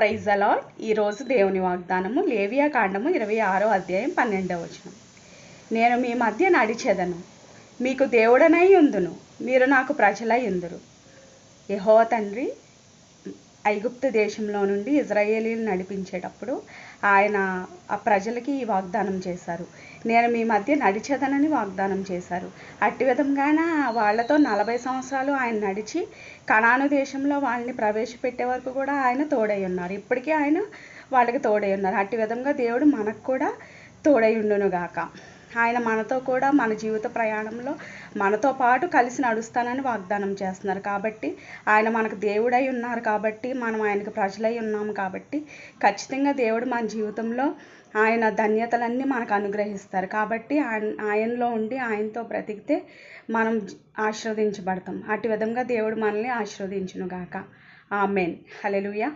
Praise the lord. ఈరోజు దేవుని వాగ్దానము లేవియా కాండము 26వ అధ్యాయం 12వ వచనం. నేను మీ మధ్య నడిచెదను, మీకు దేవుడనై ఉందును, మీరు నాకు ప్రజలై ఉందురు. యెహోవా తండ్రి ఐగుప్తు దేశంలో నుండి ఇజ్రాయేలీలు నడిపించేటప్పుడు ఆయన ఆ ప్రజలకి ఈ వాగ్దానం చేశారు. నేను మీ మధ్య నడిచేదనని వాగ్దానం చేశారు. అట్టి విధంగానే వాళ్ళతో 40 సంవత్సరాలు ఆయన నడిచి కనాను దేశంలో వాళ్ళని ప్రవేశపెట్టే వరకు కూడా ఆయన తోడై ఉన్నారు. ఇప్పటికీ ఆయన వాళ్ళకి తోడై ఉన్నారు. అట్టి విధంగా దేవుడు మనకు కూడా తోడై ఉండునుగాక. ఆయన మనతో కూడా మన జీవిత ప్రయాణంలో మనతో పాటు కలిసి నడుస్తానని వాగ్దానం చేస్తున్నారు. కాబట్టి ఆయన మనకు దేవుడై ఉన్నారు కాబట్టి, మనం ఆయనకు ప్రజలై ఉన్నాము కాబట్టి ఖచ్చితంగా దేవుడు మన జీవితంలో ఆయన ధన్యతలన్నీ మనకు అనుగ్రహిస్తారు. కాబట్టి ఆయనలో ఉండి ఆయనతో బ్రతికితే మనం ఆశీర్వదించబడతాం. అట్టి విధంగా దేవుడు మనల్ని ఆశీర్వదించునుగాక. ఆమేన్. హల్లెలూయా.